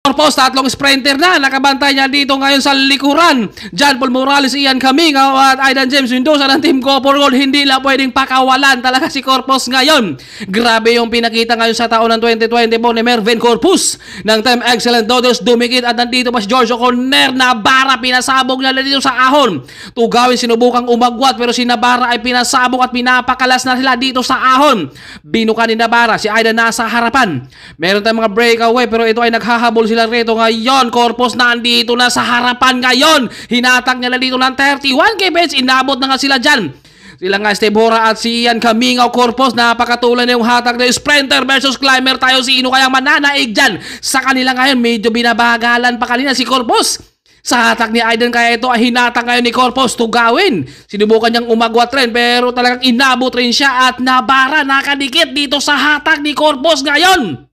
Corpus, tatlong sprinter na nakabantay niya dito ngayon sa likuran. John Paul Morales, Ian Camingo at Aidan James Mendoza ng Team Go for Gold. Hindi lang pwedeng pakawalan talaga si Corpus ngayon. Grabe yung pinakita ngayon sa taon ng 2024 ni Mervin Corpus ng Team Excellent Dodgers. Dumikit at nandito pa si George O'Connor. Navarra, pinasabog na dito sa ahon. Tugawin, sinubukang umagwat pero si Navarra ay pinasabog at pinapakalas na sila dito sa ahon. Binuka ni Navarra, si Aidan nasa harapan. Meron tayong mga breakaway pero ito ay naghahabol sila rito ngayon. Corpus na andito na sa harapan ngayon. Hinatak nila dito ng 31 kbs. Inabot na nga sila dyan. Sila nga Steve Hora at si Ian Camingo. Corpus, napakatuloy na yung hatak na sprinter versus climber tayo. Sino kayang mananaig dyan sa kanila ngayon? Medyo binabagalan pa kanina si Corpus sa hatak ni Aidan, kaya ito ay hinatak ngayon ni Corpus. Tugawin, sinubukan niyang umagwat rin pero talagang inabot rin siya at Navarra nakadikit dito sa hatak ni Corpus ngayon.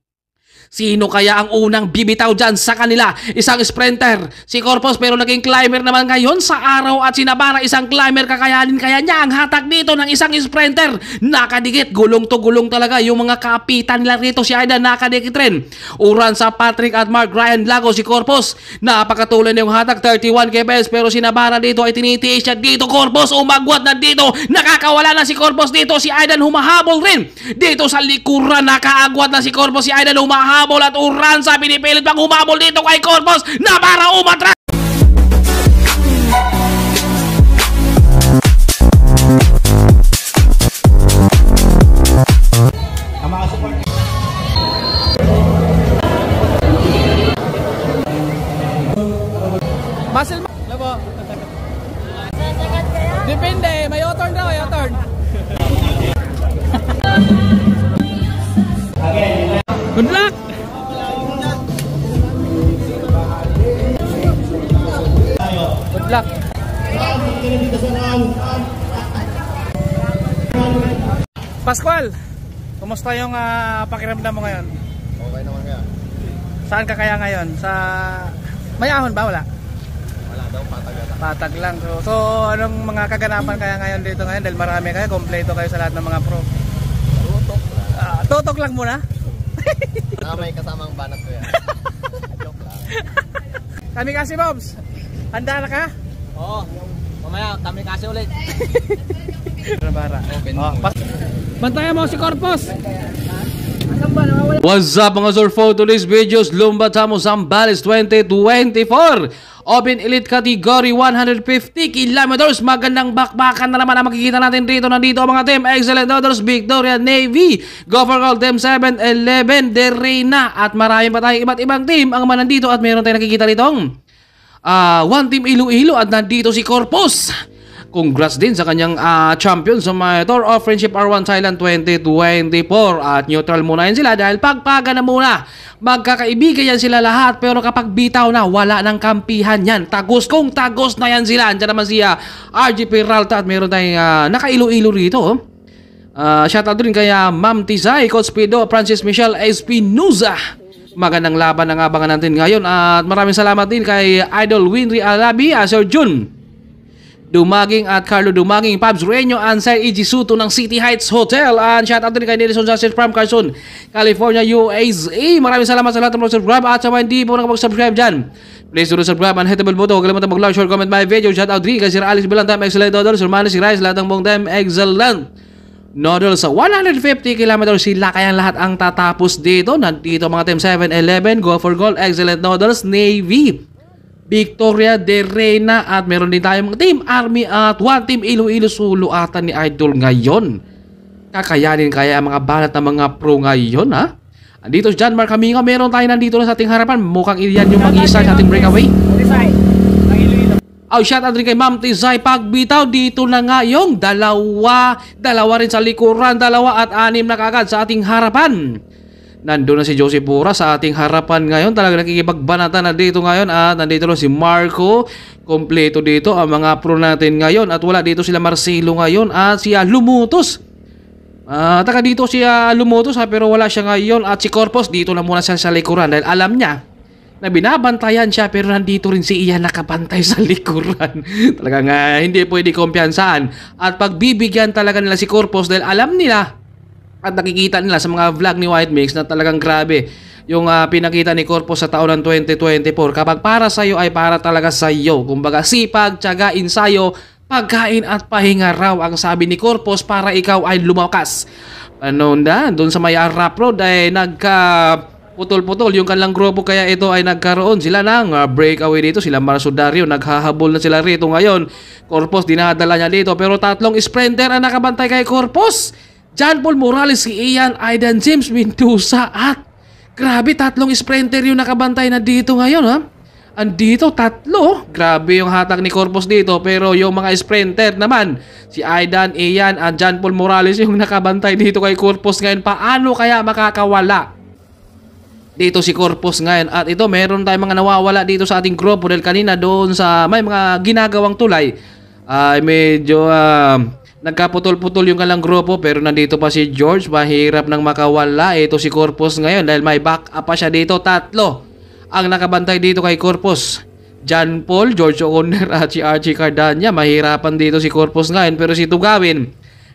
Sino kaya ang unang bibitaw dyan sa kanila? Isang sprinter, si Corpus, pero naging climber naman ngayon sa araw. At si Navarra, isang climber, kakayanin kaya niya ang hatak dito ng isang sprinter. Nakadikit, gulong to gulong talaga yung mga kapitan nila rito. Si Aidan nakadikit rin. Uran sa Patrick at Mark Ryan Lago, si Corpus. Napakatuloy na yung hatak, 31 kbs, pero si Navarra dito ay tinitiis siya dito. Corpus, umagwat na dito. Nakakawala na si Corpus dito. Si Aidan humahabol rin. Dito sa likuran, nakaagwat na si Corpus. Si Aidan humahabol at Uran sa pinipilit pang humabol dito kay Corpus. Navarra umatra. Muscle labo. Depende, may U-turn daw, U-turn. Good luck. Good luck. Pascual, kumusta yung pakiramdam mo ngayon? Okay naman kaya. Saan ka kaya ngayon? Sa may ahon ba? Wala? Wala daw, patag lang. Patag lang. So anong mga kaganapan kaya ngayon dito ngayon? Dahil marami kayo, kompleto kayo sa lahat ng mga pro. Tutok lang. Tutok lang muna? May kasamang banat ko yan. Joke lang. Kami kasi Bobs, handa na ka? Oo, mamaya kami kasi ulit. Navarra. Bantayan mo si Corpus. What's up mga sir, for today's videos, Lumba Tamo Zambales 2024 Open Elite Category 150 kilometers. Magandang bakbakan na naman ang makikita natin dito. Nandito ang mga Team Excellent Dodgers, Victoria Navy, Go for Gold, Team 7-11, De Reina, at marami pa tayong iba't ibang team ang manandito. At meron tayong nakikita ditong One Team Iloilo at nandito si Corpus. Congrats din sa kanyang champion sa my Tour of Friendship R1 Thailand 2024. At neutral muna yan sila dahil pagpaga na muna. Magkakaibigan yan sila lahat, pero kapag bitaw na, wala ng kampihan yan. Tagos kung tagos na yan sila. Andiyan naman siya RG Peralta at meron tayong naka-ilo-ilo rito. Shoutout din kaya Ma'am Tizay, Coach Pido, Francis Michelle Espinoza. Magandang laban ang abangan natin ngayon. At maraming salamat din kay Idol Winry Alabi, Sir Jun Dumaging at Carlo Dumaging, Pabs Reño, Ansel Ijisuto ng City Heights Hotel. And shout out din kay Nelson Sanchez from Carson, California, USA. Maraming salamat sa lahat ng mga subscribe at sa mga hindi po nakapag-subscribe dyan. Please do subscribe and hit the bell button. Huwag kalimutan mag-like, share, comment my video. Shout out din kay Sir Alex Bilang, Time Excellent Dodol, Sir Manny, si Rice, lahat ng buong Time Excellent Nodol. Sa 150 km sila kayang lahat ang tatapos dito. Nandito mga Team 7-11, Go for Gold, Excellent Nodals, Navy, Victoria, De Reina, at meron din tayong Team Army at One Team Iloilo. Suluatan ni Idol ngayon. Kakayanin kaya ang mga balat ng mga pro ngayon, ha? Andito si John Mark Camingo. Meron tayo nandito na sa ating harapan. Mukhang iyan yung mag-isa sa ating breakaway. Shout out rin kay Ma'am Tizay. Pagbitaw dito na nga yung dalawa rin sa likuran, 2 at 6 na kagad sa ating harapan. Nandun na si Joseph Bura sa ating harapan ngayon. Talaga nakikipagbanatan na dito ngayon. At nandito na si Marco. Kompleto dito ang mga pro natin ngayon. At wala dito sila Marcelo ngayon. At siya Lumutos. Taka dito siya Lumutos, pero wala siya ngayon. At si Corpus dito na muna siya sa likuran. Dahil alam niya na binabantayan siya, pero nandito rin si Ian nakabantay sa likuran. Talagang hindi pwede kumpiyansaan. At pagbibigyan talaga nila si Corpus dahil alam nila At nakikita nila sa mga vlog ni White Mix na talagang grabe yung pinakita ni Corpus sa taon ng 2024. Kapag para sa iyo ay para talaga sa iyo. Kumbaga sipag, tiyaga, ensayo, pagkain at pahinga raw ang sabi ni Corpus para ikaw ay lumakas. Ano na, doon sa may Rap Road ay putol-putol yung kanilang grupo kaya ito ay nagkaroon sila ng breakaway dito. Sila Marsudario, naghahabol na sila rito ngayon. Corpus dinadala niya dito pero tatlong sprinter ang nakabantay kay Corpus. John Paul Morales, si Ian, Aidan James Mendoza at grabe tatlong sprinter yung nakabantay na dito ngayon ha. Andito tatlo. Grabe yung hatak ni Corpus dito pero yung mga sprinter naman si Aidan, Ian at John Paul Morales yung nakabantay dito kay Corpus ngayon. Paano kaya makakawala dito si Corpus ngayon? At ito meron tayong mga nawawala dito sa ating grupo dahil kanina doon sa may mga ginagawang tulay ay medyo nagkaputol-putol yung kalang grupo pero nandito pa si George. Mahirap nang makawala ito si Corpus ngayon dahil may back up pa siya dito. Tatlo ang nakabantay dito kay Corpus. John Paul, George O'Connor at si Archie Cardania. Mahirapan dito si Corpus ngayon pero si Tugawin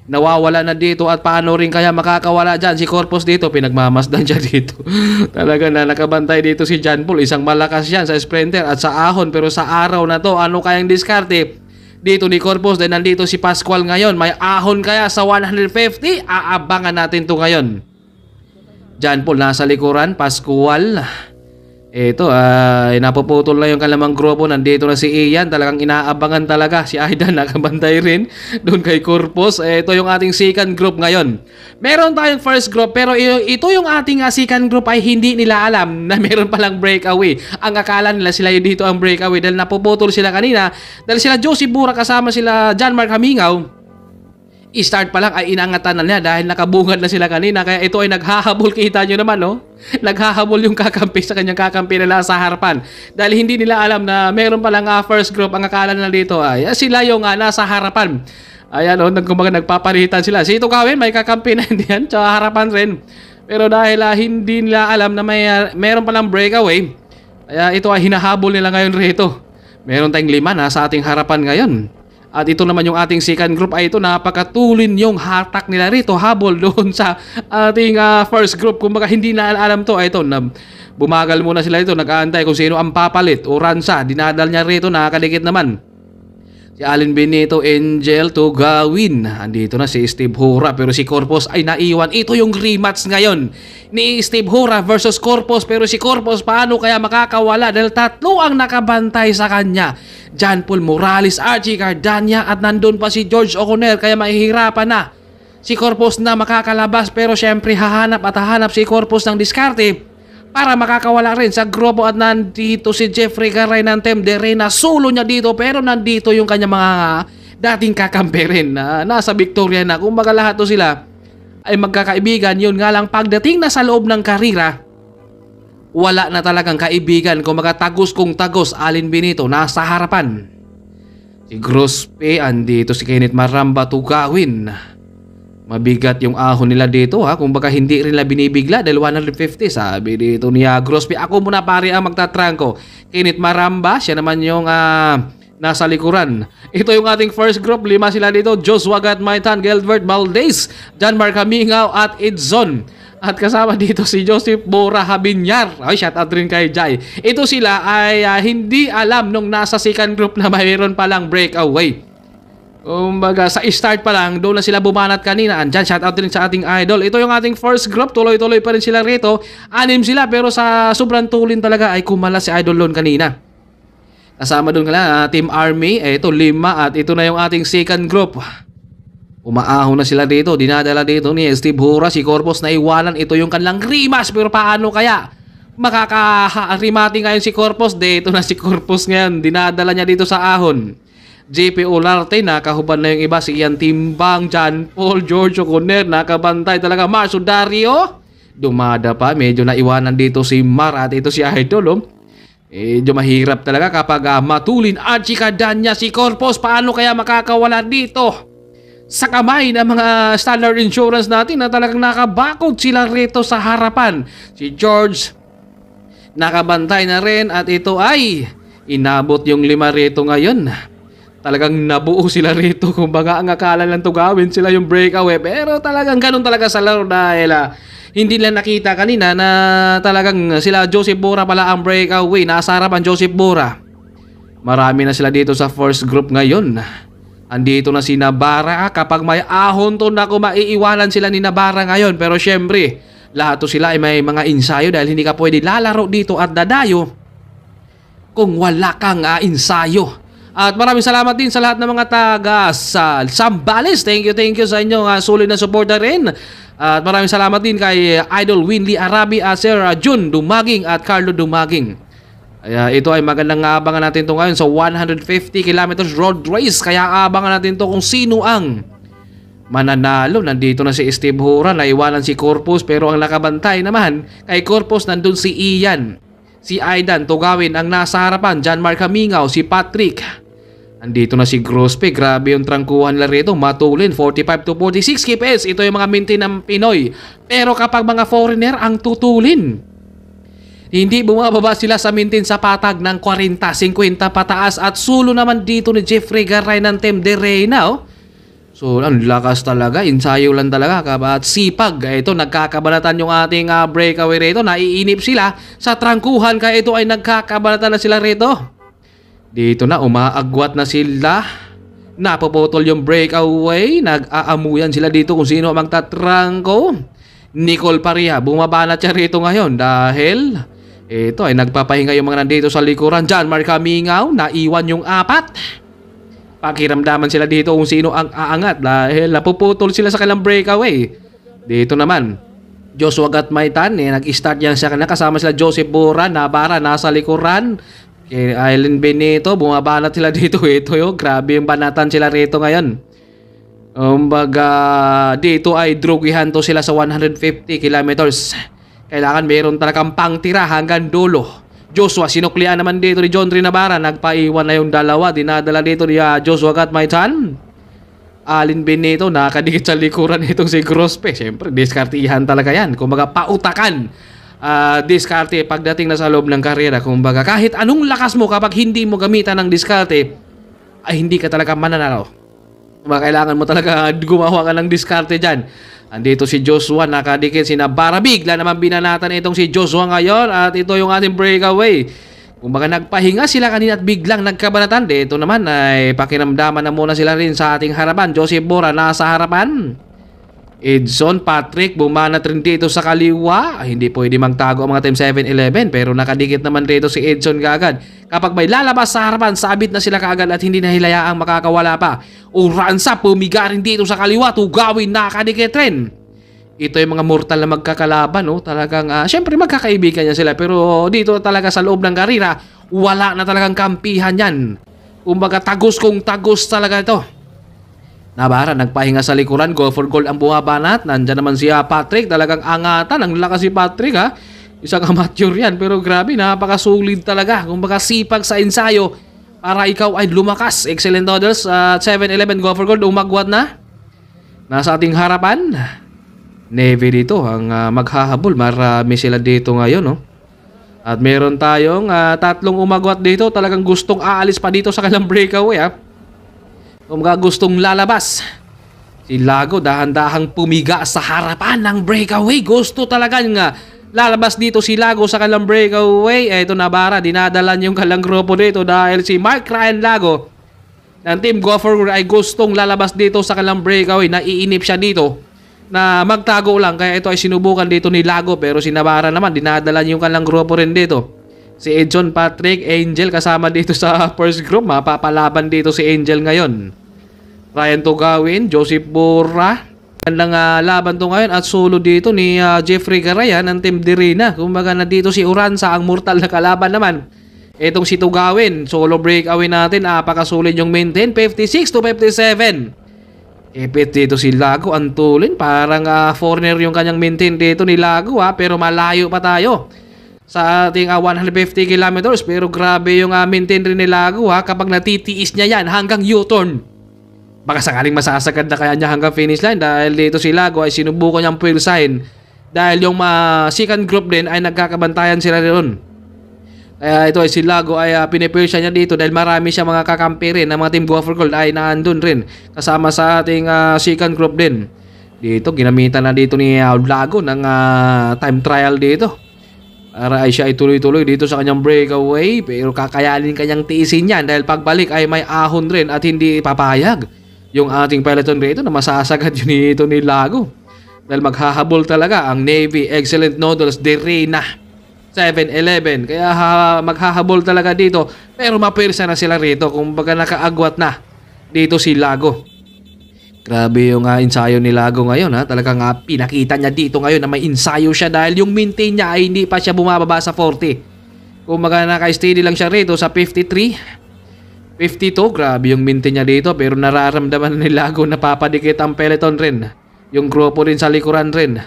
nawawala na dito at paano rin kaya makakawala dyan si Corpus dito. Pinagmamasdan siya dito. Talaga na nakabantay dito si John Paul. Isang malakas yan sa sprinter at sa ahon pero sa araw na to ano kayang diskarte dito ni Corpus dahil nandito si Pascual ngayon. May ahon kaya sa 150? Aabangan natin to ngayon. John Paul nasa likuran, Pascual. Ito napuputol na yung kalamang grupo. Nandito na si Ian. Talagang inaabangan talaga. Si Aidan nakabantay rin doon kay Corpus. Ito yung ating second group ngayon. Meron tayong first group pero ito yung ating second group ay hindi nila alam na meron palang breakaway. Ang akala nila sila yung dito ang breakaway dahil napuputol sila kanina. Dahil sila Josie Bura kasama sila John Mark Hamingaw. I-start pa lang ay inangatan na niya dahil nakabungad na sila kanina. Kaya ito ay naghahabol. Kita nyo naman no? Naghahabol yung kakampi sa kanyang kakampi nila sa harapan. Dahil hindi nila alam na meron palang first group. Ang akala nila dito ay sila yung nasa harapan. Ayan o, nagpapalitan sila. Si Tugawin may kakampi na hindi yan. Tsaka harapan rin. Pero dahil hindi nila alam na meron palang breakaway. Kaya ito ay hinahabol nila ngayon rito. Meron tayong 5 na sa ating harapan ngayon. At ito naman yung ating second group ay ito napakatulin yung hatak nila rito. Habol doon sa ating first group. Kung baka hindi na alam to, ito na bumagal muna sila ito. Nag-aantay kung sino ang papalit o ransa. Dinadal niya rito, nakakalikit naman. Si Alin Benito, Angel Tugawin. Andito na si Steve Hura pero si Corpus ay naiwan. Ito yung rematch ngayon ni Steve Hura versus Corpus. Pero si Corpus paano kaya makakawala dahil tatlo ang nakabantay sa kanya. John Paul Morales, Archie Cardania at nandun pa si George O'Connor kaya mahihirapan na si Corpus na makakalabas. Pero syempre hahanap si Corpus ng diskarte para makakawala rin sa grupo. At nandito si Jeffrey Garay ng Team de Reyna. Sulo niya dito pero nandito yung kanya mga dating kakampi rin na nasa Victoria na. Kung baga lahat to sila ay magkakaibigan. Yun nga lang pagdating na sa loob ng karira wala na talagang kaibigan. Kung baga tagos kung tagos. Alin Benito nasa harapan. Si Grospe andito. Si Kenneth Maramba Tugawin. Mabigat yung ahon nila dito ha. Kung baka hindi rin nila binibigla dahil 150. Sabi dito niya Grospe, ako muna pare ang magtatrangko. Kenneth Maramba, siya naman yung nasa likuran. Ito yung ating first group. 5 sila dito. Joshua Gatmaitan, Gelbert Valdez, John Mark Hamingaw at Edson. At kasama dito si Joseph Bora Habinyar. Ay, shout out rin kay Jai. Ito sila ay hindi alam nung nasa second group na mayroon palang breakaway. Kumbaga sa start pa lang, doon na sila bumanat kanina. Andyan, shoutout din sa ating idol. Ito yung ating first group, tuloy-tuloy pa rin sila rito. 6 sila, pero sa sobrang tulin talaga ay kumala si Idol Lon kanina. Kasama doon kala, Team Army, ito 5 at ito na yung ating second group. Umaahon na sila dito, dinadala dito ni Steve Hura, si Corpus na iwanan. Ito yung kanilang rematch, pero paano kaya makaka-remati ngayon si Corpus? Dito na si Corpus ngayon, dinadala niya dito sa ahon. JP Olarte, nakahuban na yung iba. Si Ian Timbang, John Paul, George O'Connor, nakabantay talaga. Marsudario, dumada pa. Medyo naiwanan dito si Mar at ito si Idol. Medyo mahirap talaga kapag matulin. Archie Cardania, si Corpus, paano kaya makakawala dito? Sa kamay ng mga Standard Insurance natin na talagang nakabakod sila rito sa harapan. Si George, nakabantay na rin at ito ay inabot yung 5 rito ngayon. talagang nabuo sila rito. Kumbaga ang akala lang tugawin sila yung breakaway, pero talagang ganun talaga sa laro dahil hindi lang nakita kanina na talagang sila Joseph Bora pala ang breakaway. Nasa harapan Joseph Bora. Marami na sila dito sa first group ngayon. Andito na si Navarra. Kapag may ahon to, naku, maiiwanan sila ni Navarra ngayon. Pero syempre, lahat to sila ay may mga ensayo dahil hindi ka pwede lalaro dito at dadayo kung wala kang ensayo. At maraming salamat din sa lahat ng mga taga sa Zambales. Thank you sa inyong sulit na suporta rin. At maraming salamat din kay Idol Winley Arabi, Sir Jun Dumaging at Carlo Dumaging. Ito ay magandang abangan natin ito ngayon sa 150 kilometers road race. Kaya abangan natin ito kung sino ang mananalo. Nandito na si Steve Hura, naiwanan si Corpus, pero ang nakabantay naman kay Corpus nandun si Ian, si Aidan Tugawin ang nasa harapan, John Mark Hamingaw, si Patrick. Andito na si Grospe, grabe yung trangkuhan nila rito, matulin 45 to 46 kps. Ito yung mga mintin ng Pinoy. Pero kapag mga foreigner ang tutulin, hindi bumababa sila sa mintin sa patag ng 40-50 pataas. At sulo naman dito ni Jeffrey Garay ng Team de Reina. So ang lakas talaga, ensayo lang talaga at sipag. Ito nagkakabalatan yung ating breakaway rito. Naiinip sila sa trangkuhan kaya ito ay nagkakabalatan na sila rito. Dito na umaagwat na sila. Napuputol yung breakaway. Nag-aamuyan sila dito kung sino magtatrangko. Nicole Paria bumabanat siya rito ngayon dahil ito ay nagpapahinga yung mga nandito sa likuran. John Mark Hamingaw, naiwan yung 4. Pakiramdaman sila dito kung sino ang aangat dahil napuputol sila sa kanilang breakaway. Dito naman, Joshua Gatmaitan, nag-start yan siya kasama sila Joseph Bora, Navarra, nasa likuran. Island Benito, bumabanat sila dito. Ito yung grabe yung banatan sila rito ngayon. Kumbaga, dito ay drugihan to sila sa 150 kilometers. Kailangan meron talagang pangtira hanggang dulo. Joshua, sinuklian naman dito ni John Navarra. Nagpaiwan na yung dalawa. Dinadala dito ni Joshua Gatmaitan. Alin Benito, nakadikit sa likuran itong si Grospe. Siyempre, diskartihan talaga yan. Kumbaga, pautakan. Diskarte pagdating na sa loob ng karera. Kumbaga, kahit anong lakas mo kapag hindi mo gamitan ng diskarte, ay hindi ka talaga mananalo. Kailangan mo talaga gumawa ka ng diskarte dyan. Andito si Joshua, nakadikit si Navarra. Bigla naman binanatan itong si Joshua ngayon. At ito yung ating breakaway. Kung baka nagpahinga sila kanina at biglang nagkabanatan. Dito naman ay pakiramdaman na muna sila rin sa ating harapan. Joseph Bora nasa harapan. Edson, Patrick, bumanat rin dito sa kaliwa. Hindi pwede magtago ang mga Team 7-11 pero nakadikit naman dito si Edson kaagad. Kapag may lalabas sa harapan, sabit na sila kaagad at hindi na hilayaang makakawala pa. Uransa, pumiga rin dito sa kaliwa. Tugawin, nakadikit rin. Ito yung mga mortal na magkakalaban. No? Talagang, syempre magkakaibigan yan sila. Pero dito talaga sa loob ng karera, wala na talagang kampihan yan. Kumbaga tagos kung tagos talaga ito. Navarra nagpahinga sa likuran, go for goal ang bumabanat. Nandyan naman si Patrick, talagang angatan. Ang lakas si Patrick Isang amateur yan, pero grabe, napakasulit talaga. Kung baka sipag sa ensayo para ikaw ay lumakas. Excellent orders at 7-11, go for goal, umagwat na. Nasa ating harapan, Navy dito ang maghahabol. Marami sila dito ngayon. No? At meron tayong tatlong umagwat dito. Talagang gustong aalis pa dito sa kanilang breakaway. Kung mga gustong lalabas, si Lago dahan-dahang pumiga sa harapan ng breakaway. Gusto talaga nga lalabas dito si Lago sa kanilang breakaway. Ito Navarra, dinadalan yung kanilang grupo dito dahil si Mark Ryan Lago ng Team Go Forward ay gustong lalabas dito sa kanilang breakaway. Naiinip siya dito na magtago lang. Kaya ito ay sinubukan dito ni Lago. Pero si Navarra naman, dinadalan yung kanilang grupo rin dito. Si Edson, Patrick, Angel kasama dito sa first group. Mapapalaban dito si Angel ngayon. Ryan Tugawin, Joseph Bora. Gandang laban to ngayon at solo dito ni Jeffrey Garaya ng Team Dirina. Kumbaga na dito si Uransa ang mortal na kalaban naman. Itong si Tugawin, solo breakaway natin. Apakasulit yung maintain, 56 to 57. Epit dito si Lago, antulin. Parang foreigner yung kanyang maintain dito ni Lago pero malayo pa tayo sa ating 150 kilometers. Pero grabe yung maintain rin ni Lago kapag natitiis niya yan hanggang U-turn. Baka sakaling masasagad na kaya niya hanggang finish line dahil dito si Lago ay sinubukan niyang pulsahin dahil yung second group din ay nagkakabantayan sila rin. Kaya ito ay si Lago ay pinipirsa niya dito dahil marami siya mga kakampi rin ng mga Team Gopher Gold ay naandun rin kasama sa ating second group din. Dito ginamitan na dito ni Lago ng time trial dito. Para ay siya ay tuloy-tuloy dito sa kanyang breakaway pero kakayanin kanyang tiisin yan dahil pagbalik ay may ahon rin at hindi papayag yung ating peloton rito na masasagad yun dito ni Lago. Dahil maghahabol talaga ang Navy Excellent Noodles de Reina 7-11. Kaya maghahabol talaga dito. Pero mapirsa na sila rito. Kung baga nakaagwat na dito si Lago. Grabe yung ensayo ni Lago ngayon. Talagang pinakita niya dito ngayon na may ensayo siya. Dahil yung maintain niya ay hindi pa siya bumababa sa 40. Kung baga naka-steady lang siya rito sa 53. 52. Grabe yung maintain niya dito. Pero nararamdaman ni Lago na papadikit ang peloton rin. Yung grupo rin sa likuran rin.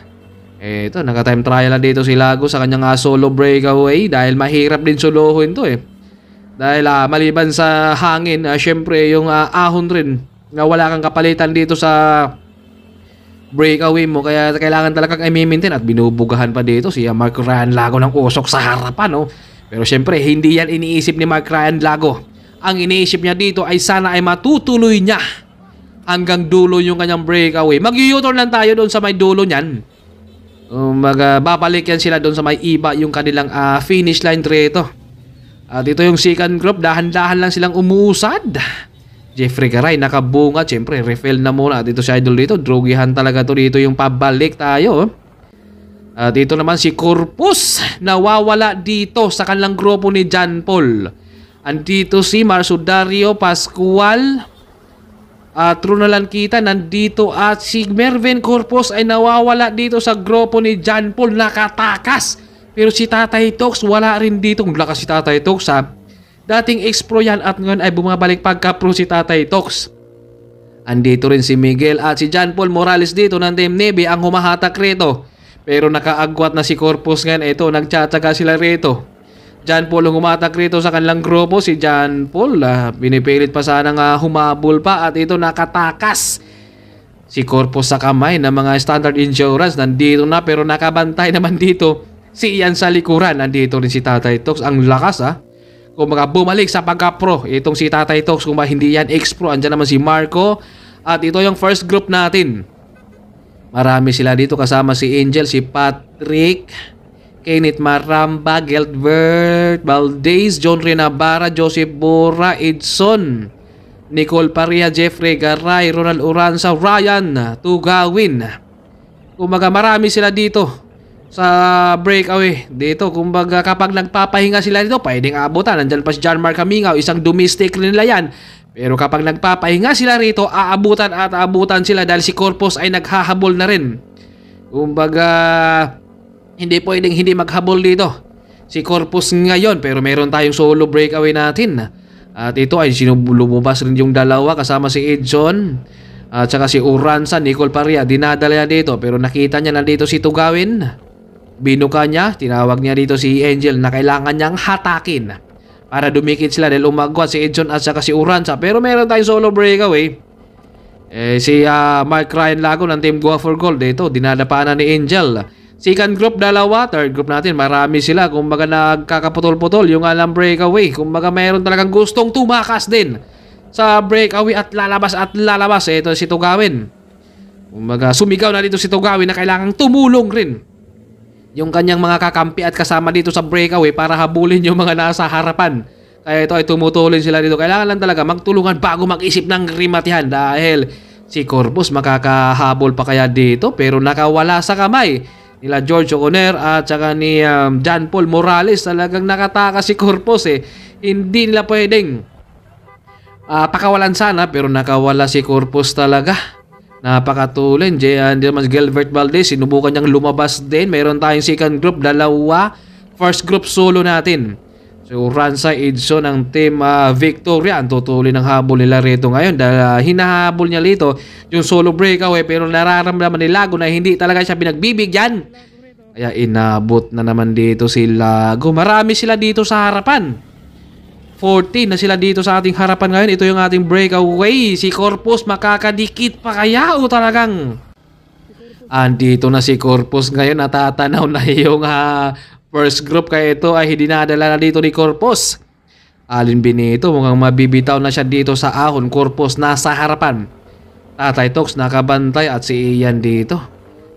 Eto, naka-time trial na dito si Lago sa kanyang solo breakaway dahil mahirap din solohin to Dahil maliban sa hangin, syempre yung ahon rin na wala kang kapalitan dito sa breakaway mo kaya kailangan talagang i-maintain at binubugahan pa dito si Mark Ryan Lago ng usok sa harapan Pero syempre hindi yan iniisip ni Mark Ryan Lago. Ang iniisip niya dito ay sana ay matutuloy niya hanggang dulo yung kanyang breakaway. Mag-u-turn lang tayo doon sa may dulo niyan. Babalik yan sila doon sa may iba yung kanilang finish line rito. At ito yung second group, dahan-dahan lang silang umuusad. Jeffrey Garay nakabunga, siyempre refill na muna. Dito si Idol dito, drogihan talaga to dito yung pabalik tayo. At dito naman si Corpus, nawawala dito sa kanilang grupo ni John Paul. Andito si Marsudario Pascual. True na lang kita nandito at si Mervin Corpus ay nawawala dito sa grupo ni John Paul, nakatakas. Pero si Tatay Tox wala rin dito. Kung lakas si Tatay Tox dating ex-pro yan at ngayon ay bumabalik pagka-pro si Tatay Tox. Andito rin si Miguel at si John Paul Morales dito ng Team Navy ang humahatak rito. Pero nakaagwat na si Corpus ngayon. Ito, nagtsatsaga sila rito. John Paul ang humatak rito sa kanilang grupo. Si John Paul pinipilit pa sanang humabol pa at ito nakatakas. Si Corpus sa kamay ng mga standard insurance nandito na pero nakabantay naman dito si Ian sa likuran. Nandito rin si Tatay Tox. Ang lakas kung bumalik sa pagka-pro itong si Tatay Tox. Kung hindi yan ex-pro, andyan naman si Marco. At ito yung first group natin. Marami sila dito kasama si Angel, si Patrick, Kenneth Maramba, Gelbert Valdez, John Renabara, Joseph Bora, Edson, Nicole Paria, Jeffrey Garay, Ronald Uranza, Ryan Tugawin. Kumbaga marami sila dito sa breakaway dito. Kumbaga kapag nagpapahinga sila dito, pwedeng abutan. Nandyan pa si John Mark Camingaw, isang domestic rin nila yan. Pero kapag nagpapahinga sila rito, aabutan at aabutan sila dahil si Corpus ay naghahabol na rin. Kumbaga hindi pwedeng hindi maghabol dito si Corpus ngayon. Pero meron tayong solo breakaway natin. At ito ay lumabas rin yung dalawa kasama si Edson at saka si Uranza. Nicole Paria dinadala niya dito pero nakita niya na dito si Tugawin. Binuka niya, tinawag niya dito si Angel na kailangan niyang hatakin para dumikit sila dahil umagwat si Edson at saka si Uranza. Pero meron tayong solo breakaway. Si Mark Ryan Lago ng Team Gopher Gold dito dinadapaanan ni Angel. Second group dalawa, third group natin marami sila. Kumbaga nagkakaputol-putol yung alam breakaway. Kumbaga mayroon talagang gustong tumakas din sa breakaway at lalabas at lalabas. Ito si Tugawin. Kumbaga sumigaw na dito si Tugawin na kailangang tumulong rin yung kanyang mga kakampi at kasama dito sa breakaway para habulin yung mga nasa harapan. Kaya ito ay tumutulin sila dito. Kailangan lang talaga magtulungan bago mag-isip ng rimatihan dahil si Corpus makakahabol pa kaya dito pero nakawala sa kamay nila George O'Connor at saka ni John Paul Morales. Talagang nakatakas si Corpus Hindi nila pwedeng pakawalan sana pero nakawala si Corpus talaga. Napakatulin. Diyan naman Gilbert Valdez, sinubukan niyang lumabas din. Meron tayong second group, dalawa. First group solo natin. So Uranza, Edson ng Team Victoria. Ang tutulin ng habol nila rito ngayon dahil hinahabol niya rito yung solo breakaway pero nararamdaman ni Lago na hindi talaga siya pinagbibigyan. Kaya inabot na naman dito si Lago. Marami sila dito sa harapan. 14 na sila dito sa ating harapan ngayon. Ito yung ating breakaway. Si Corpus makakadikit pa kaya o talagang andito na si Corpus ngayon. Natatanaw na yung First group kaya ito ay dinadala na dito ni Corpus. Alin Benito mukhang mabibitaw na siya dito sa ahon. Corpus nasa harapan. Tatay Tox nakabantay at si Ian dito.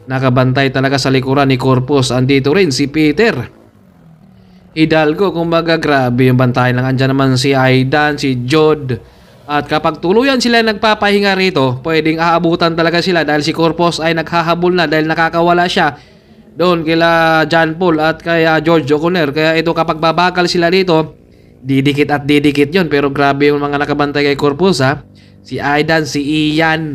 Nakabantay talaga sa likuran ni Corpus. Andito rin si Peter. Hidalgo kumbaga grabe yung bantay lang. Andyan naman si Aidan, si Jod. At kapag tuluyan sila nagpapahinga rito, pwedeng aabutan talaga sila dahil si Corpus ay naghahabol na dahil nakakawala siya doon kila John Paul at kaya George O'Connor. Kaya ito kapag babagal sila dito, didikit at didikit yon. Pero grabe yung mga nakabantay kay Corpus ha. Si Aidan, si Ian,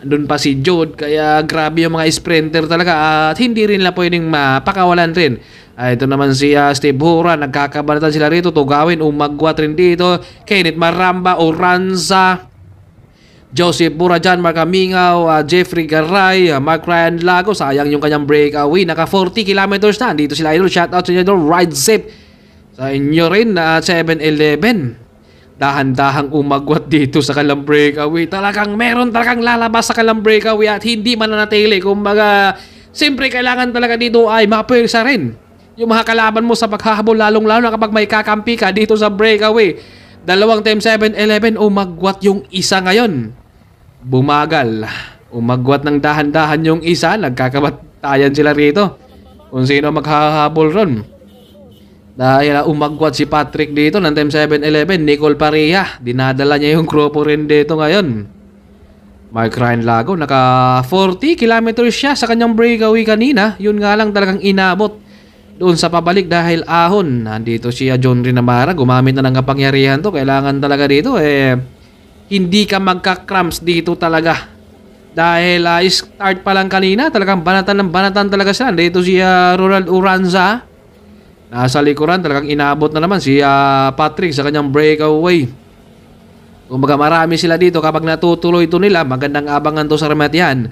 andun pa si Jod. Kaya grabe yung mga sprinter talaga. At hindi rin nila pwedeng mapakawalan rin. Ito naman si Steve Hura. Nagkakabanatan sila rito. Tugawin, umagwat rin dito. Kenneth Maramba, Oranza, Joseph Burajan, Mark Amingaw, Jeffrey Garay, Mark Ryan Lago. Sayang yung kanyang breakaway. Naka 40 kilometers na. Dito sila idol. Shout out sa inyo idol. Ride safe sa inyo rin na 7-Eleven. Dahan-dahang umagwat dito sa kalang breakaway. Talagang meron talagang lalabas sa kalang breakaway at hindi mananatili. Kumbaga, siyempre kailangan talaga dito ay mapwersa rin yung mga kalaban mo sa paghahabol, lalong-lalo na kapag may kakampi ka dito sa breakaway. Dalawang team 7-Eleven, umagwat yung isa ngayon. Bumagal. Umagwat ng dahan-dahan yung isa. Nagkakabatayan sila rito kung sino maghahabol ron. Dahil umagwat si Patrick dito ng Team 7-Eleven, Nicole Pareha. Dinadala niya yung grupo rin dito ngayon. Mark Ryan Lago, naka 40 kilometers siya sa kanyang breakaway kanina. Yun nga lang talagang inabot doon sa pabalik dahil ahon. Nandito siya John Rinamara, gumamit na ng kapangyarihan to. Kailangan talaga dito hindi ka magka-cramps dito talaga. Dahil start pa lang kanina, talagang banatan ng banatan talaga sila. Dito si Ronald Uranza. Nasa likuran, talagang inabot na naman si Patrick sa kanyang breakaway. Kumbaga marami sila dito kapag natutuloy ito nila, magandang abangan to sa rematihan.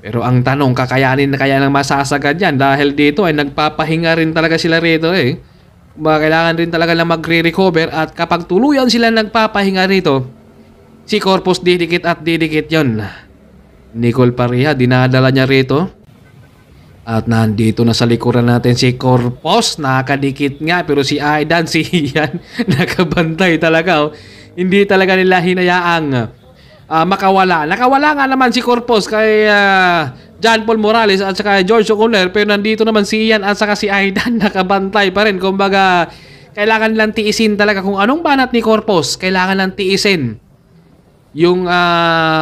Pero ang tanong, kakayanin na kaya ng masasagad yan dahil dito ay nagpapahinga rin talaga sila rito Kumbaga kailangan rin talaga lang magre-recover at kapag tuluyan sila nagpapahinga rito, si Corpus didikit at didikit yon. Nicole Pareha, dinadala niya rito. At nandito na sa likuran natin si Corpus, nakadikit nga pero si Aidan, si Ian, nakabantay talaga Hindi talaga nila hinayaang makawala. Nakawala nga naman si Corpus kay John Paul Morales at saka George O'Connor, pero nandito naman si Ian at saka si Aidan, nakabantay pa rin. Kumbaga kailangan lang tiisin talaga kung anong banat ni Corpus, kailangan lang tiisin yung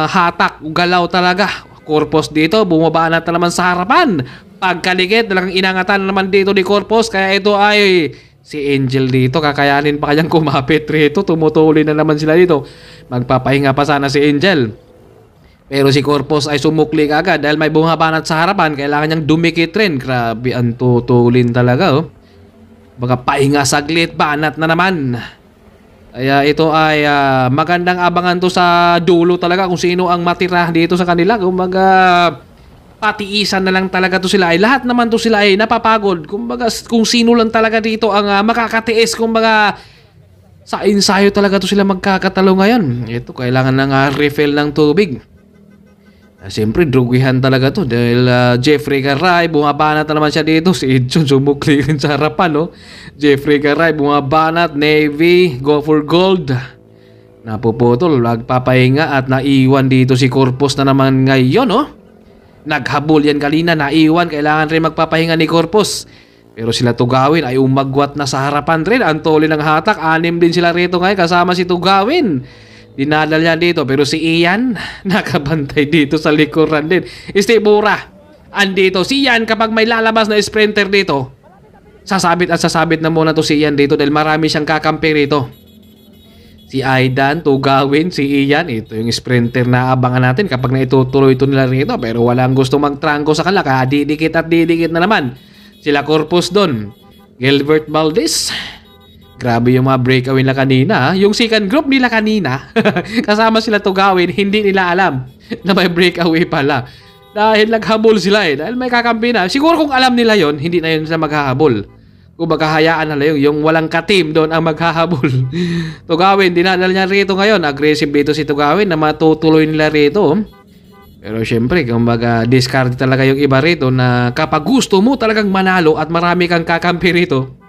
hatak, galaw talaga. Corpus dito, bumaba na naman sa harapan. Pagkaligit, talagang inangatan naman dito ni Corpus. Kaya ito ay si Angel dito. Kakayanin pa kanyang kumapit rito. Tumutuloy na naman sila dito. Magpapahinga pa sana si Angel. Pero si Corpus ay sumukli agad dahil may bumabanat sa harapan. Kailangan niyang dumikit rin. Grabe, ang tutulin talaga. Baka pahinga saglit, banat na naman. Kaya ito ay magandang abangan to sa dulo talaga kung sino ang matira dito sa kanila. Kumbaga patiisan na lang talaga to sila. Lahat naman to sila ay napapagod. Kumbaga kung sino lang talaga dito ang makakatiis. Kumbaga sa ensayo talaga to sila magkakatalo ngayon. Ito kailangan ng refill ng tubig. Siyempre drugihan talaga to dahil Jeffrey Garay bumabanat na naman siya dito. Si Edson sumukli rin sa harapan Jeffrey Garay bumabanat. Navy go for gold. Napuputol, nagpapahinga at naiwan dito si Corpus na naman ngayon Naghabol yan kanina, naiwan. Kailangan rin magpapahinga ni Corpus. Pero sila Tugawin ay umagwat na sa harapan rin. Ang toli ng hatak, 6 din sila rito ngayon kasama si Tugawin. Dinadal niya dito. Pero si Ian, nakabantay dito sa likuran din. Steve Bura, andito. Si Ian, kapag may lalabas na sprinter dito, sasabit at sasabit na muna to si Ian dito dahil marami siyang kakampi rito. Si Aidan, Tugawin, si Ian. Ito yung sprinter na abangan natin kapag naitutuloy ito nila rito. Pero walang gusto magtrangko sa kanila. Kaya didikit at didikit na naman. Sila Corpus doon. Gilbert Valdez. Grabe yung mga breakaway nila kanina. Yung second group nila kanina, kasama sila Tugawin, hindi nila alam na may breakaway pala. Dahil naghabol sila dahil may kakampi na. Siguro kung alam nila yon, hindi na yun sila maghahabol. Kung magkahayaan nila yung walang ka-team doon ang maghahabol. Tugawin, dinadala niya rito ngayon. Aggressive dito si Tugawin na matutuloy nila rito. Pero syempre, kumbaga discard talaga yung iba rito na kapag gusto mo talagang manalo at marami kang kakampi rito,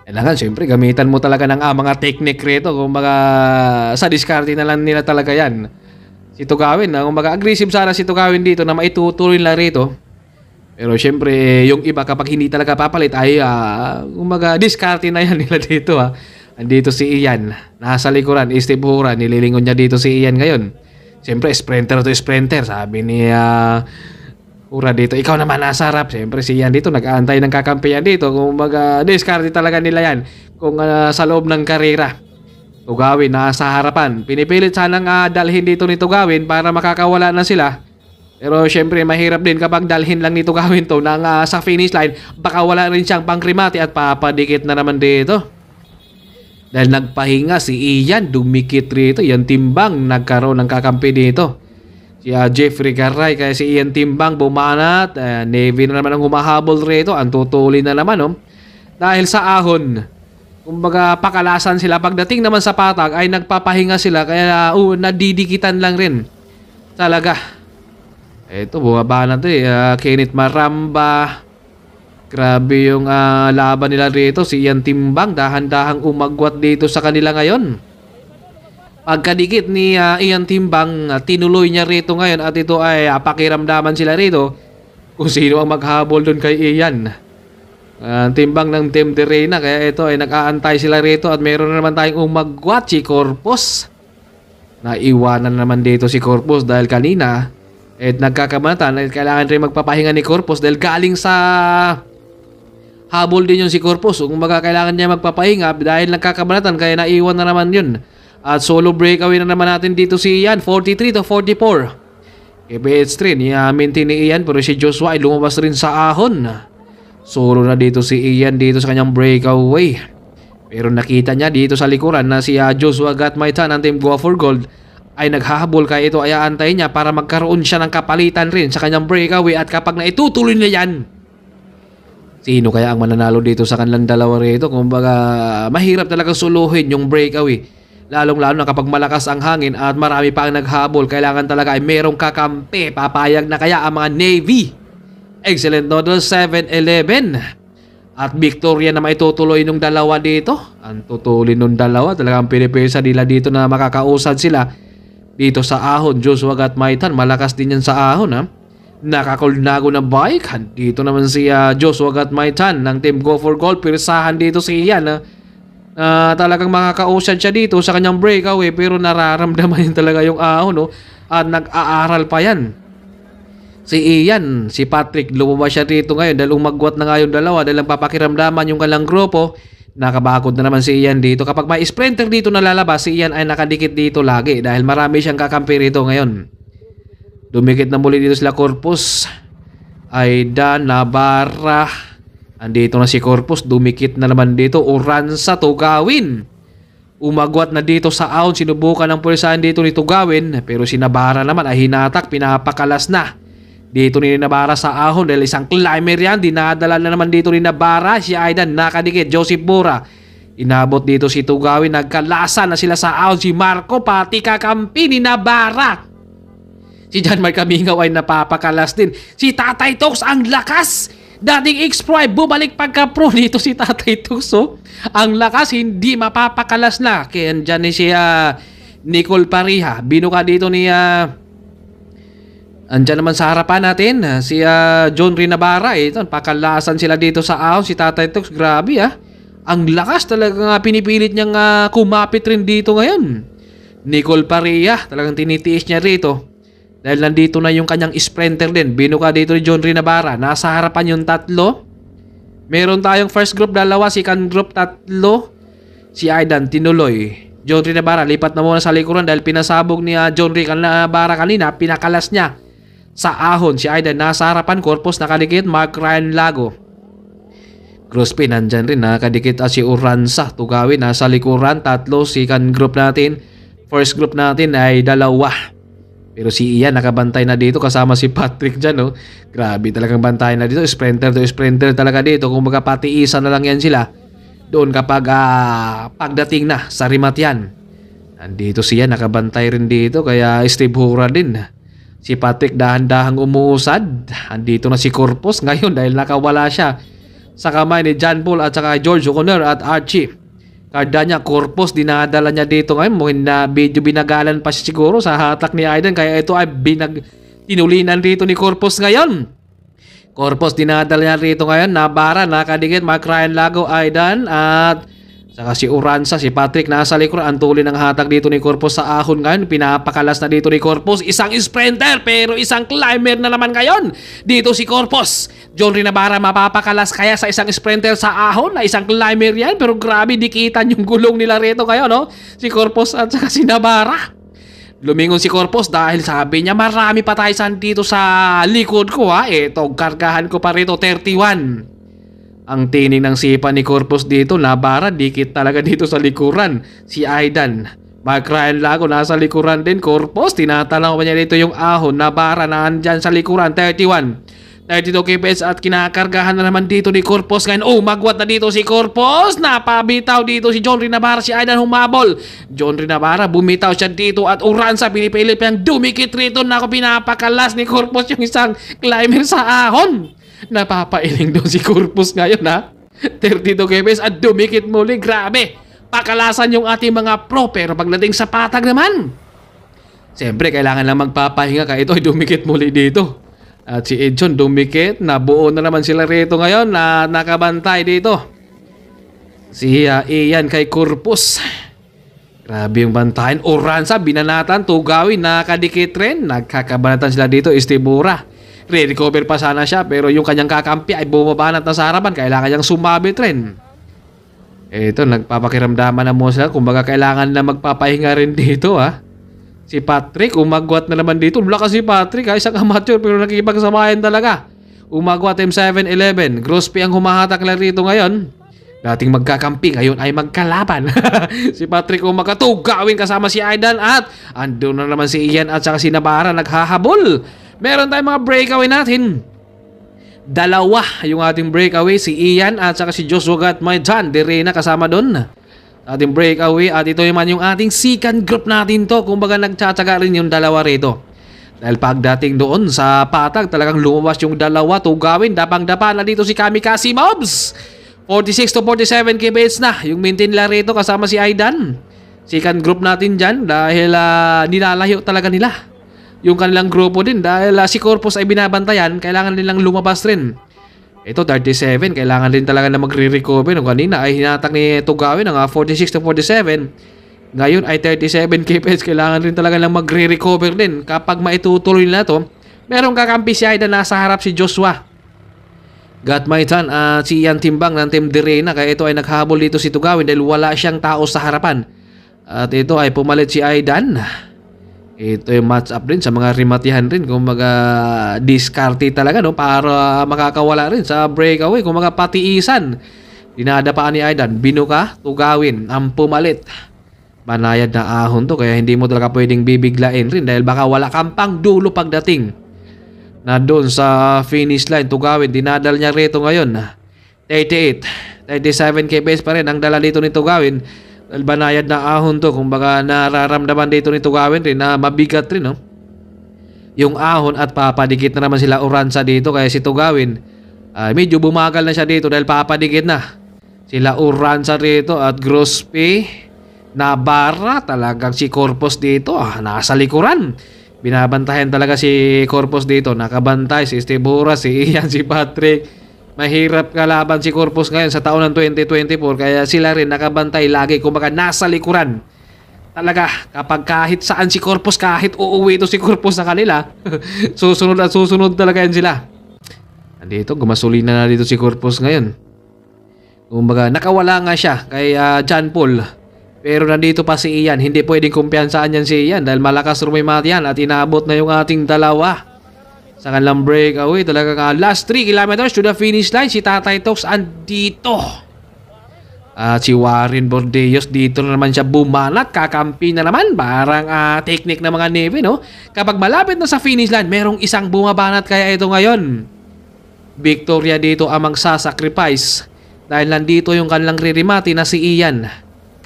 kailangan syempre gamitan mo talaga ng mga technique rito. Kumbaga sa discard na lang nila talaga yan. Si Tugawin, kumbaga aggressive sana si Tugawin dito na maitutuloy lang rito. Pero syempre, yung iba kapag hindi talaga papalit ay kumbaga discard na yan nila dito ha. Andito si Ian, nasa likuran, Steve Hura, nililingon niya dito si Ian ngayon. Siyempre, sprinter to sprinter. Sabi ni Hura dito, ikaw naman nasa harap. Siyempre, si Ian dito, nag-aantay ng kakampiyan dito. Kung discard talaga nila yan. Kung sa loob ng karera. Tugawin, nasa harapan. Pinipilit sanang dalhin dito ni Tugawin para makakawala na sila. Pero syempre, mahirap din kapag dalhin lang ni Tugawin to nang sa finish line. Baka wala rin siyang pangkrimati at papadikit na naman dito. Dahil nagpahinga si Ian, dumikit rito. Ian Timbang nagkaroon ng kakampi dito. Si Jeffrey Garay, kaya si Ian Timbang bumanat. Navy na naman ang humahabol rito. Ang tutuli na naman. Dahil sa ahon, kumbaga pakalasan sila. Pagdating naman sa patag ay nagpapahinga sila. Kaya nadidikitan lang rin. Talaga. Ito, bumaba na ito Kenneth Maramba. Grabe yung laban nila rito. Si Ian Timbang dahan-dahang umagwat dito sa kanila ngayon. Pagkadikit ni Ian Timbang, tinuloy niya rito ngayon at ito ay pakiramdaman sila rito kung sino ang maghabol doon kay Ian. Timbang ng Team Derena, kaya ito ay nag-aantay sila rito at meron na naman tayong umagwat si Corpus. Naiwanan naman dito si Corpus dahil kanina nagkakamatan at kailangan rin magpapahinga ni Corpus dahil galing sa habol din yung si Corpus. Kung baga kailangan niya magpapahinga dahil nagkakabanatan kaya naiwan na naman yun. At solo breakaway na naman natin dito si Ian, 43-44. KPH3, ni Ian pero si Joshua ay lumabas rin sa ahon. Solo na dito si Ian dito sa kanyang breakaway. Pero nakita niya dito sa likuran na si Joshua Gatmaitan ng Team Go for Gold ay naghahabol kaya ito ay aantayin niya para magkaroon siya ng kapalitan rin sa kanyang breakaway at kapag naitutuloy na yan, sino kaya ang mananalo dito sa kanilang dalawa rito? Kumbaga, mahirap talaga suluhin yung breakaway. Lalong-lalo na kapag malakas ang hangin at marami pa ang naghabol, kailangan talaga ay merong kakampi. Papayag na kaya ang mga Navy? Excellent Noodle 7-11. At victoria na maitutuloy nung dalawa dito. Ang tutuloy nung dalawa, talagang pinipesa nila dito na makakausad sila. Dito sa ahon, Joshua Gatmaitan, malakas din yan sa ahon ha. Nakakulnago na bike. Dito naman si Joshua Gatmaitan ng Team Go for Gold. Pirsahan dito si Ian talagang makakausad siya dito sa kanyang breakaway pero nararamdaman yun talaga yung ahon at nag-aaral pa yan. Si Ian, si Patrick, lumabas siya dito ngayon dahil umagwat na nga yung dalawa dahil ang papakiramdaman yung kalang grupo. Nakabakod na naman si Ian dito. Kapag may sprinter dito na lalabas, si Ian ay nakadikit dito lagi dahil marami siyang kakampi rito ngayon. Dumikit na muli dito sila Corpus, Aida, Navarra. Andito na si Corpus, dumikit na naman dito. Uransa, Tugawin. Umagwat na dito sa ahon, sinubukan ng pulisahan dito ni Tugawin. Pero si Navarra naman ay hinatak, pinapakalas na. Dito ni Navarra sa ahon dahil isang climber yan. Dinadala na naman dito ni Navarra. Si Aidan nakadikit, Joseph Bura. Inabot dito si Tugawin, nagkalasa na sila sa ahon. Si Marco pati kakampi ni Navarra. Si John Mark Kamingaw ay napapakalas din. Si Tatay Tox ang lakas. Dating X-Pro ay bumalik pagka-pro dito si Tatay Tox. Ang lakas, hindi mapapakalas na. Kaya dyan ni si Nicole Pariha. Binuka dito ni andyan naman sa harapan natin si John Rinabara. Pakalasan sila dito sa ahon. Si Tatay Tox, grabe ang lakas talagang pinipilit niyang kumapit rin dito ngayon. Nicole Pariha, talagang tinitiis niya rito. Dahil nandito na yung kanyang sprinter din. Binuka dito ni John Rinabara. Nasa harapan yung tatlo. Meron tayong first group dalawa. Second group tatlo. Si Aidan tinuloy. John Rinabara lipat na muna sa likuran dahil pinasabog ni John Rinabara kanina. Pinakalas niya sa ahon. Si Aidan nasa harapan. Corpus nakadikit. Mark Ryan Lago. Crosby nandyan rin. Nakadikit si Uransa. Tugawin nasa likuran. Tatlo. Second group natin. First group natin ay dalawa. Pero si Ian nakabantay na dito kasama si Patrick dyan. Grabe talagang bantay na dito. Sprinter to sprinter talaga dito. Kung baga patiisan na lang yan sila. Doon kapag pagdating na sa rimat yan. Nandito siya nakabantay rin dito. Kaya Steve Hura din. Si Patrick dahan-dahang umuusad. Andito na si Corpus ngayon dahil nakawala siya sa kamay ni John Paul at saka George O'Connor at Archie. Karda niya, Corpus, dinadala niya dito ngayon. Mukhang na video binagalan pa siya siguro sa hatak ni Aidan. Kaya ito ay tinulinan rito ni Corpus ngayon. Corpus, dinadala niya rito ngayon. Nabara, nakadikit, Mark Ryan Lago, Aidan at saka si Uranza, si Patrick nasa likod. Ang tuloy ng hatak dito ni Corpus sa ahon ngayon. Pinapakalas na dito ni Corpus. Isang sprinter pero isang climber na naman ngayon. Dito si Corpus. John Rinabara mapapakalas kaya sa isang sprinter sa ahon na isang climber yan. Pero grabe, dikitan yung gulong nila rito ngayon, no? Si Corpus at saka si Nabara. Lumingon si Corpus dahil sabi niya marami pa tayo dito sa likod ko, ha. Ito, kargahan ko pa rito, 31. Ang tining ng sipa ni Corpus dito, Nabara, dikit talaga dito sa likuran. Si Aidan, Mark Ryan Lago, nasa likuran din. Corpus, tinatalaw pa niya dito yung ahon. Nabara, naandyan sa likuran, 31. 32 kps at kinakargahan na naman dito ni Corpus. Ngayon, magwat na dito si Corpus. Napabitaw dito si John Rinabara. Si Aidan humabol. John Rinabara, bumitaw siya dito at Uranza, pinipilit pa yung dumikit rito. Naku, pinapakalas ni Corpus yung isang climber sa ahon. Napapailing doon si Corpus ngayon, ha. 32 kps at dumikit muli. Grabe, pakalasan yung ating mga pro. Pero pagdating sa patag naman, siyempre kailangan lang magpapahinga. Kaya ito ay dumikit muli dito. At si Edson dumikit. Nabuo na naman sila rito ngayon na nakabantay dito. Si Ian kay Corpus. Grabe yung bantayan. Uranza, binanatan, tugawin, nakadikit rin. Nagkakabanatan sila dito, Estibura. Re-recover pa sana siya pero yung kanyang kakampi ay bumabanat na sa harapan. Kailangan niyang sumabit rin. Ito, nagpapakiramdaman na mo sila. Kumbaga kailangan na magpapahinga rin dito, ha. Si Patrick, umagwat na naman dito. Lakas si Patrick, ha. Isang amateur pero nakikipagsamayan talaga. Umagwat M7-11. Grosby ang humahatak lang rito ngayon. Dating magkakampi, ngayon ay magkalaban. Si Patrick umakatugawin kasama si Aidan at andun na naman si Ian at saka si Nabara naghahabol. Meron tayong mga breakaway natin. Dalawa yung ating breakaway, si Ian at saka si Joshua Gatmaitan. Direna kasama doon. Ating breakaway at ito naman yung ating second group natin to. Kumbaga nagtsatsaga rin yung dalawa rito. Dahil pagdating doon sa patag, talagang lumabas yung dalawa. Tugawin, dapang-dapa na dito si Kamikaze Mobs. 46 to 47 kbs na yung maintain nila rito kasama si Aidan. Second group natin dyan dahil nilalayo talaga nila yung kanilang grupo din dahil si Corpus ay binabantayan, kailangan nilang lumabas rin. Ito 37, kailangan din talaga na magre-recover. Nung kanina ay hinatak ni Tugawin ng 46 to 47. Ngayon ay 37 kps, kailangan rin talaga lang magre-recover din. Kapag maitutuloy nila to, merong kakampi si Aidan, nasa harap si Joshua Gatmaitan at si Ian Timbang ng Team Direna. Kaya ito ay naghabol dito si Tugawin dahil wala siyang tao sa harapan. At ito ay pumalit si Aidan. Ito yung match up rin sa mga rimatihan rin. Kung discarte talaga, no, para makakawala rin sa breakaway. Kung patiisan. Dinadapaan ni Aidan. Binuka, Tugawin ang pumalit. Banayad na ahon to. Kaya hindi mo talaga pwedeng bibiglain rin. Dahil baka wala kang pang dulo pagdating. Na doon sa finish line, Tugawin. Dinadal niya rito ngayon. 38. 37 kbs pa rin ang dala dito ni Tugawin. Banayad na ahon to. Kumbaga nararamdaman dito ni Tugawin rin na mabigat rin, no? Yung ahon at papadikit na naman sila Uranza dito. Kaya si Tugawin medyo bumagal na siya dito dahil papadikit na sila Uranza rito at Grosby, Nabara. Talagang si Corpus dito nasa likuran. Binabantayan talaga si Corpus dito. Nakabantay si Estibura, si Ian, si Patrick. Mahirap kalaban si Corpus ngayon sa taon ng 2024. Kaya sila rin nakabantay lagi. Kumbaga nasa likuran. Talaga kapag kahit saan si Corpus, kahit uuwi ito si Corpus sa kanila, susunod at susunod talaga yan sila. Andito, gumasolina na dito si Corpus ngayon. Kumbaga nakawala nga siya kay John Paul. Pero nandito pa si Ian. Hindi pwedeng kumpiyansaan yan si Ian dahil malakas rumimati yan at inaabot na yung ating dalawa sa kanilang breakaway. Talagang last 3 kilometers to the finish line. Si Tatay Tox andito. At si Warren Bordeos dito na naman siya bumanat. Kakampi na naman. Parang technique ng mga Navy, no? Kapag malapit na sa finish line, merong isang bumabanat. Kaya ito ngayon, Victoria dito ang magsasacrifice. Dahil nandito yung kanilang ririmati na si Ian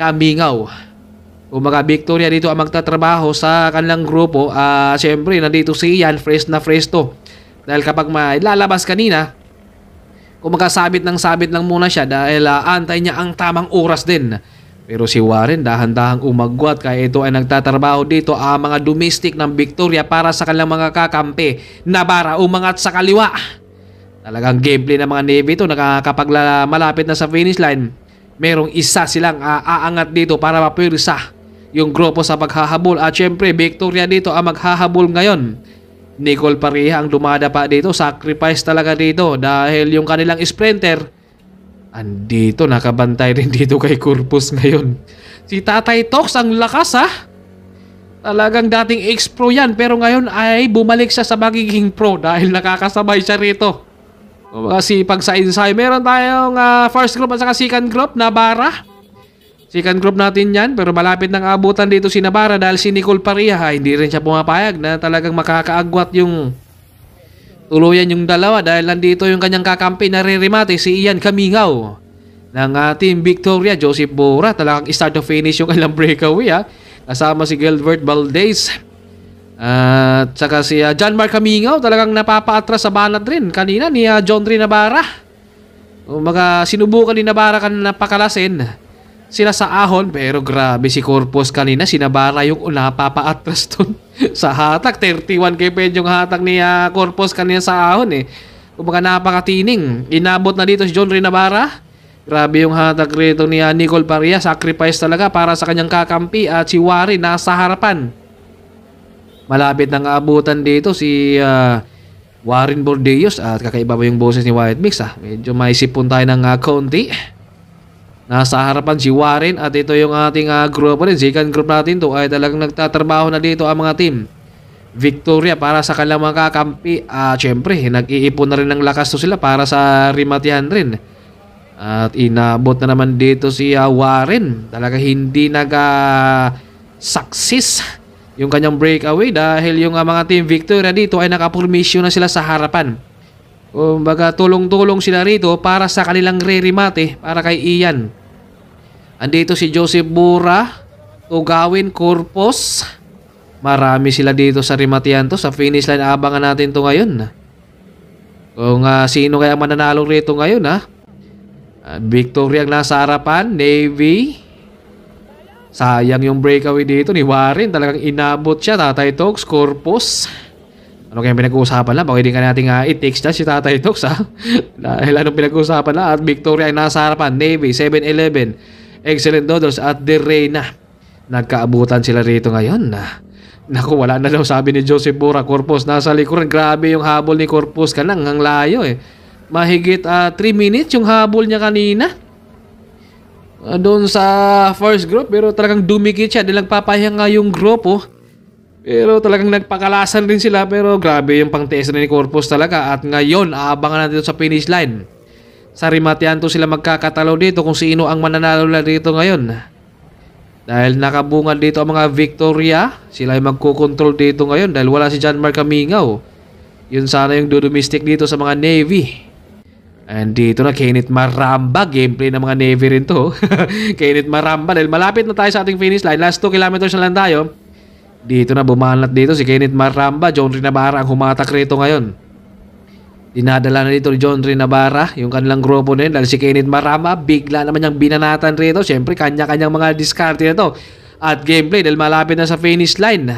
Kamingaw. Kumaga Victoria dito ang magtatrabaho sa kanilang grupo. Siyempre nandito si Ian, fresh na fresh to. Dahil kapag may lalabas kanina, kumaga sabit lang muna siya dahil antay niya ang tamang oras din. Pero si Warren dahan-dahang umagwat kaya ito ay nagtatrabaho dito ang mga domestic ng Victoria para sa kanilang mga kakampi. Navarra umangat sa kaliwa. Talagang gameplay ng mga Navy ito. Kapag malapit na sa finish line, merong isa silang aangat dito para mapirsa yung grupo sa paghahabol. At syempre Victoria dito ang maghahabol ngayon. Nicole Pareha ang dumadapa dito. Sacrifice talaga dito dahil yung kanilang sprinter andito, nakabantay rin dito kay Corpus ngayon. Si Tatay Tox ang lakas Talagang dating ex-pro yan pero ngayon ay bumalik siya sa magiging pro dahil nakakasabay siya rito. Masipag sa ensayo. Meron tayong first group at saka second group, Navarra. Second group natin yan pero malapit nang abutan dito si Navarra dahil si Nicole Pareha hindi rin siya pumapayag na talagang makakaagwat yung tuluyan yung dalawa dahil nandito yung kanyang kakampi na riremate si Ian Kamingaw ng Team Victoria. Joseph Bora talagang start to finish yung kanilang breakaway kasama si Gilbert Valdez at saka si John Mark Kamingaw talagang napapaatras sa banat rin kanina ni John Ri Navarra. Sinubukan ni Navarra kanina napakalasin sila sa ahon pero grabe si Corpus kanina, si Navarra yung napapaatras dun sa hatak. 31 kph yung hatak ni Corpus kanina sa ahon Kumbaga napakatining. Inabot na dito si John Ri Navarra. Grabe yung hatak rito ni Nicole Pareha. Sacrifice talaga para sa kanyang kakampi at si Warren nasa harapan. Malapit nang abutan dito si Warren Bordeos at kakaiba ba yung boses ni White Mix Medyo maisipon tayo ng konti. Nasa harapan si Warren at ito yung ating grupo rin. Second group natin to ay talagang nagtatrabaho na dito ang mga team Victoria para sa kanilang mga kakampi. Syempre nag-iipon na rin ng lakas to sila para sa rimatihan rin. At inabot na naman dito si Warren. Talaga hindi nag-success yung kanyang breakaway dahil yung mga team Victoria dito ay nakapormisyon na sila sa harapan. Kumbaga tulong-tulong sila rito para sa kanilang re-remate para kay Ian. Andito si Joseph Bora, Tugawin, Corpus. Marami sila dito sa rematihan to. Sa finish line abangan natin to ngayon. Kung sino kaya mananalo rito ngayon Victoria ang nasa harapan, Navy. Sayang yung breakaway dito ni Warren. Talagang inabot siya. Tatay Tox, Corpus. Ano kaya pinag-uusapan lang? Pwede ka natin i-text na si Tatay Tox dahil anong pinag-uusapan na. At Victoria ay nasa harapan, Navy, 7-11. Excellent Dodos at De Reyna. Nagkaabutan sila rito ngayon. Naku, wala na daw sabi ni Joseph Bora. Corpus nasa likuran. Grabe yung habol ni Corpus kanang ang layo Mahigit 3 minutes yung habol niya kanina. Doon sa first group pero talagang dumikit siya dahil nagpapahinga yung grupo. Pero talagang nagpakalasan rin sila pero grabe yung pang-test ni Corpus talaga. At ngayon aabangan natin sa finish line. Sa rimatihan to sila magkakatalo dito kung sino ang mananalo na dito ngayon. Dahil nakabungad dito ang mga Victoria, sila ay magkukontrol dito ngayon dahil wala si John Mark Kamingaw. Yun sana yung domestic dito sa mga Navy. And dito na Kenneth Maramba, gameplay ng mga Navy rin to. Kenneth Maramba dahil malapit na tayo sa ating finish line. Last 2 kilometers na lang tayo. Dito na bumanat dito si Kenneth Maramba. John Ri Navarra ang humatak rito ngayon. Dinadala na dito ni John Ri Navarra yung kanilang grupo na yun dahil si Kenneth Maramba bigla naman niyang binanatan rito. Siyempre kanya-kanyang mga diskarte na to. At gameplay dahil malapit na sa finish line.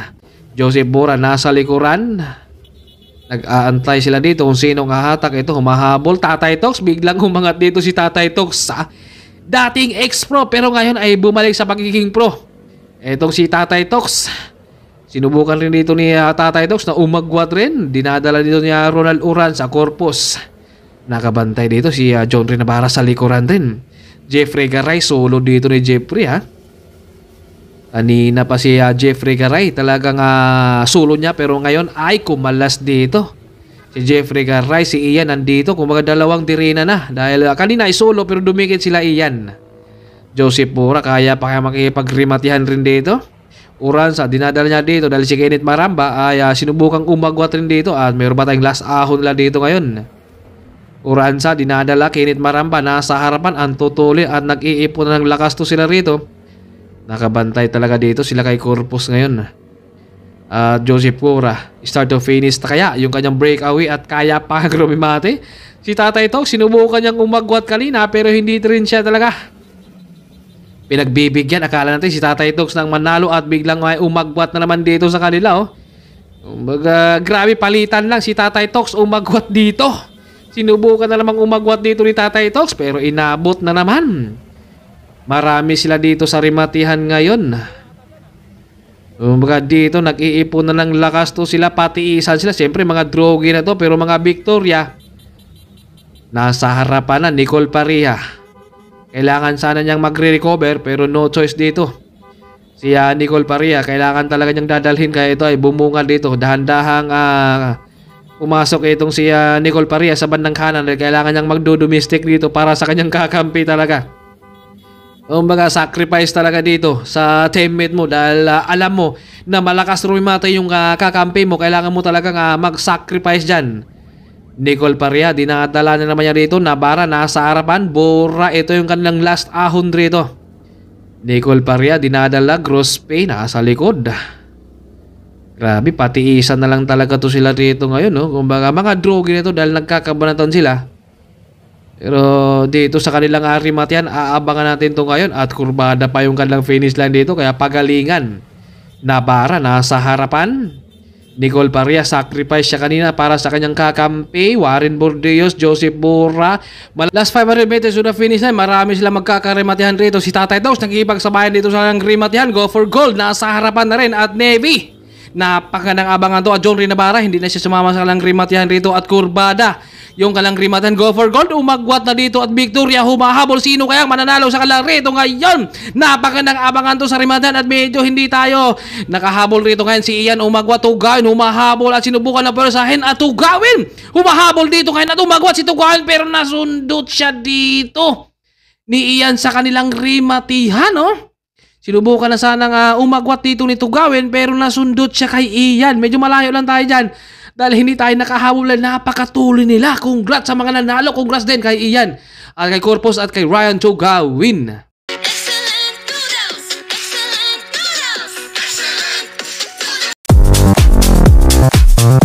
Joseph Bora nasa likuran. Nag-aantay sila dito kung sino ang hahatak. Ito humahabol. Tatay Tox biglang humangat dito si Tatay Tox. Dating ex-pro pero ngayon ay bumalik sa pagiging pro. Etong si Tatay Tox. Sinubukan rin dito ni Tatay Tox na umagwat rin. Dinadala dito niya Ronald Uran sa Corpus. Nakabantay dito si John Ri Navarra sa likuran rin. Jeffrey Garay solo dito ni Jeffrey Kanina pa si Jeffrey Garay talagang solo niya pero ngayon ay kumalas dito. Si Jeffrey Garay, si Ian nandito. Kumbaga dalawang dirina na dahil kanina ay solo pero dumikit sila Ian. Joseph Bora kaya pa kaya makipagrimatihan rin dito. Uran sa dinadala niya dito dahil si Kenneth Maramba ay sinubukang umagwat rin dito at mayroon pa tayong last ahon nila dito ngayon. Uran sa dinadala Kenneth Maramba nasa harapan ang tutuli at nag-iipon ng lakas to sila rito. Nakabantay talaga dito sila kay Corpus ngayon. Joseph Cura, start to finish na kaya yung kanyang breakaway at kaya pa grumimate. Si Tatay Tok, sinubukan niyang umagwat kanina pero hindi rin siya talaga pinagbibigyan. Akala natin si Tatay Tok nang manalo at biglang may umagwat na naman dito sa kanila. Kumbaga, grabe palitan lang si Tatay Tok umagwat dito. Sinubukan na namang umagwat dito ni Tatay Tok pero inabot na naman. Marami sila dito sa rimatihan ngayon. Kumbaga dito nag-iipon na ng lakas to sila, patiisan sila. Siyempre mga drogi na to, pero mga Victoria nasa harapan na. Nicole Pareha, kailangan sana niyang magre-recover pero no choice dito. Si Nicole Pareha, kailangan talaga niyang dadalhin, kaya ito ay bumunga dito. Dahan-dahang pumasok itong si Nicole Pareha sa bandang kanan. Kailangan niyang magdo-domestic dito para sa kanyang kakampi talaga. Kumbaga sacrifice talaga dito sa teammate mo dahil alam mo na malakas rumimata yung kakampi mo. Kailangan mo talagang mag-sacrifice dyan. Nicole Pareha, dinadala na naman niya rito. Navarra nasa harapan. Bora, ito yung kanilang last ahon rito. Nicole Pareha dinadala. Grospe nasa likod. Grabe, patiisan na lang talaga to sila rito ngayon. Kumbaga mga drogi nito dahil nagkakabanatan sila. Pero dito sa kanilang arimatian, aabangan natin ito ngayon at kurbada pa yung kanilang finish line dito. Kaya pagalingan. Navarra nasa harapan. Nicole Pareha, sacrifice siya kanina para sa kanyang kakampi. Warren Bordeos, Joseph Bora. Last 500 meters to the finish line. Marami sila magkakarimatihan rito. Si Tatay Tok, nag-iipagsabayan dito sa kanyang rimatihan. Go for gold. Nasa harapan na rin at Navy. Napakandang abangan to at John Navarra. Hindi na siya sumama sa kanyang rimatihan rito at kurbada. Yung kalang rimatan, go for gold, umagwat na dito at Victoria humahabol. Sino kayang mananalo sa kalang rito ngayon? Napakandang abangan to sa rimatan at medyo hindi tayo nakahabol rito ngayon. Si Ian umagwat, Tugawin humahabol at sinubukan na persahin at Tugawin humahabol dito ngayon at umagwat si Tugawin pero nasundot siya dito ni Ian sa kanilang rimatihan. Sinubukan na sanang umagwat dito ni Tugawin pero nasundot siya kay Ian. Medyo malayo lang tayo dyan dahil hindi tayo nakahabol. Napakatuloy nila. Congrats sa mga nanalo. Congrats din kay Ian at kay Corpus at kay Ryan Tugawin.